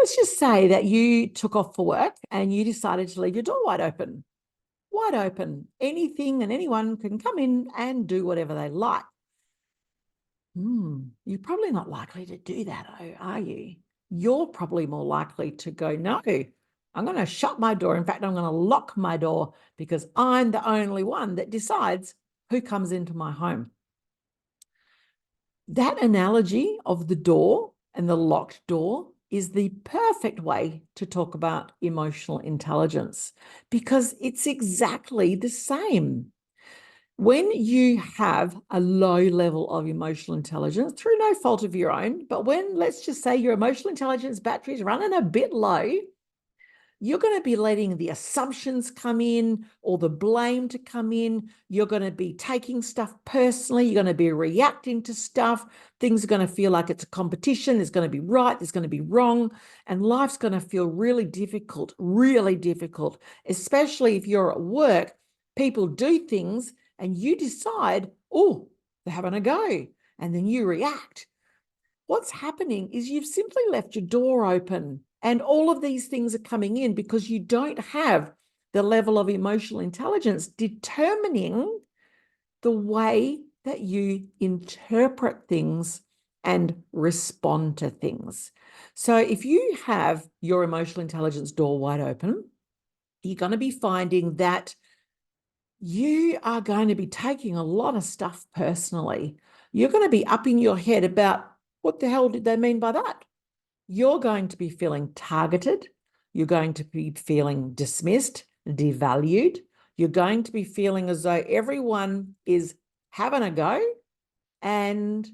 Let's just say that you took off for work and you decided to leave your door wide open. Wide open. Anything and anyone can come in and do whatever they like. You're probably not likely to do that, are you? You're probably more likely to go, no, I'm going to shut my door. In fact, I'm going to lock my door because I'm the only one that decides who comes into my home. That analogy of the door and the locked door is the perfect way to talk about emotional intelligence because it's exactly the same. When you have a low level of emotional intelligence through no fault of your own, but when, let's just say, your emotional intelligence battery is running a bit low, you're going to be letting the assumptions come in or the blame to come in. You're going to be taking stuff personally. You're going to be reacting to stuff. Things are going to feel like it's a competition. There's going to be right. There's going to be wrong. And life's going to feel really difficult, especially if you're at work. People do things and you decide, oh, they're having a go. And then you react. What's happening is you've simply left your door open and all of these things are coming in because you don't have the level of emotional intelligence determining the way that you interpret things and respond to things. So if you have your emotional intelligence door wide open, you're going to be finding that you are going to be taking a lot of stuff personally. You're going to be up in your head about what the hell did they mean by that? You're going to be feeling targeted. You're going to be feeling dismissed, devalued. You're going to be feeling as though everyone is having a go and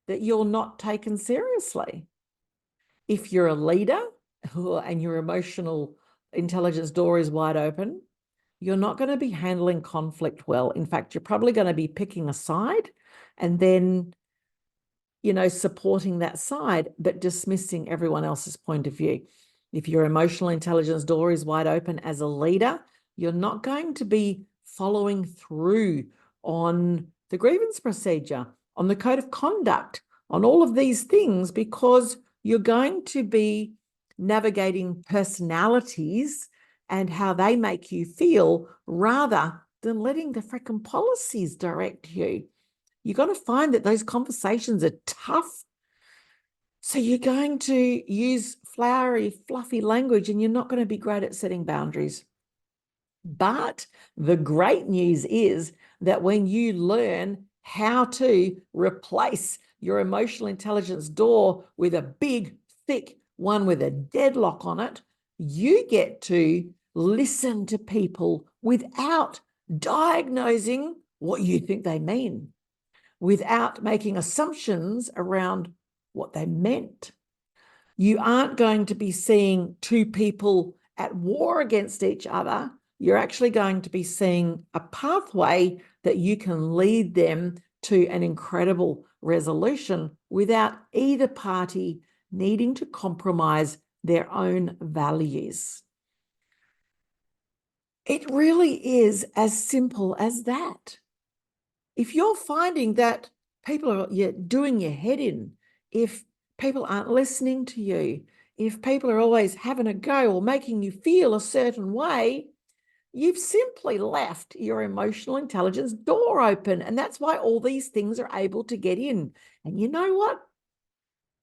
that you're not taken seriously. If you're a leader and your emotional intelligence door is wide open, you're not going to be handling conflict well. In fact, you're probably going to be picking a side and then, supporting that side, but dismissing everyone else's point of view. If your emotional intelligence door is wide open as a leader, you're not going to be following through on the grievance procedure, on the code of conduct, on all of these things, because you're going to be navigating personalities and how they make you feel rather than letting the frickin' policies direct you. You're going to find that those conversations are tough. So you're going to use flowery, fluffy language and you're not going to be great at setting boundaries. But the great news is that when you learn how to replace your emotional intelligence door with a big, thick one with a deadlock on it, you get to listen to people without diagnosing what you think they mean, without making assumptions around what they meant. You aren't going to be seeing two people at war against each other. You're actually going to be seeing a pathway that you can lead them to an incredible resolution without either party needing to compromise their own values. It really is as simple as that. If you're finding that people are doing your head in, if people aren't listening to you, if people are always having a go or making you feel a certain way, you've simply left your emotional intelligence door open. And that's why all these things are able to get in. And you know what?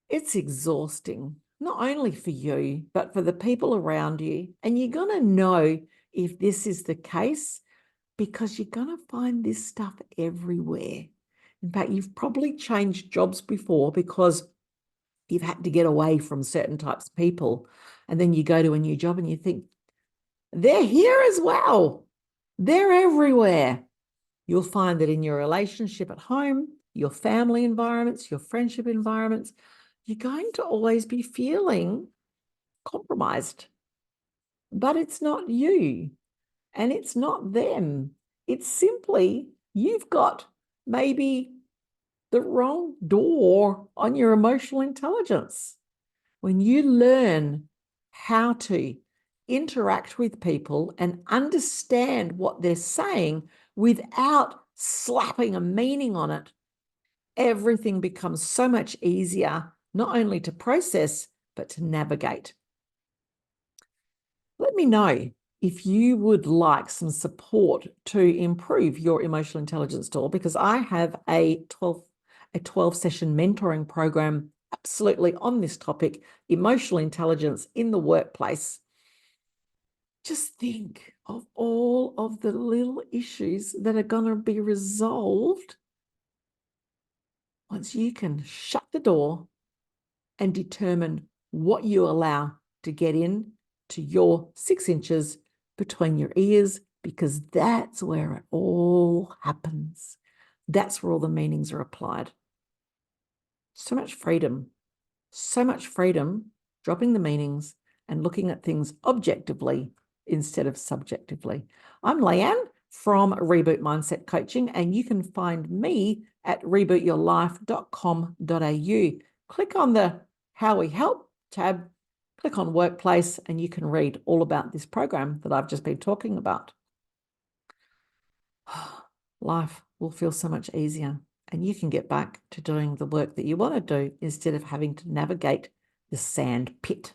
It's exhausting, not only for you, but for the people around you. And you're going to know if this is the case because you're going to find this stuff everywhere. In fact, you've probably changed jobs before because you've had to get away from certain types of people. And then you go to a new job and you think, they're here as well. They're everywhere. You'll find that in your relationship at home, your family environments, your friendship environments, you're going to always be feeling compromised. But it's not you. And it's not them. It's simply you've got maybe the wrong door on your emotional intelligence. When you learn how to interact with people and understand what they're saying without slapping a meaning on it, everything becomes so much easier, not only to process, but to navigate. Let me know if you would like some support to improve your emotional intelligence tool, because I have a 12 session mentoring program absolutely on this topic, emotional intelligence in the workplace. Just think of all of the little issues that are going to be resolved once you can shut the door and determine what you allow to get in to your 6 inches between your ears, because that's where it all happens. That's where all the meanings are applied. So much freedom, dropping the meanings and looking at things objectively instead of subjectively. I'm Leanne from Reboot Mindset Coaching, and you can find me at rebootyourlife.com.au. Click on the How We Help tab, click on Workplace, and you can read all about this program that I've just been talking about. Life will feel so much easier, and you can get back to doing the work that you want to do instead of having to navigate the sand pit.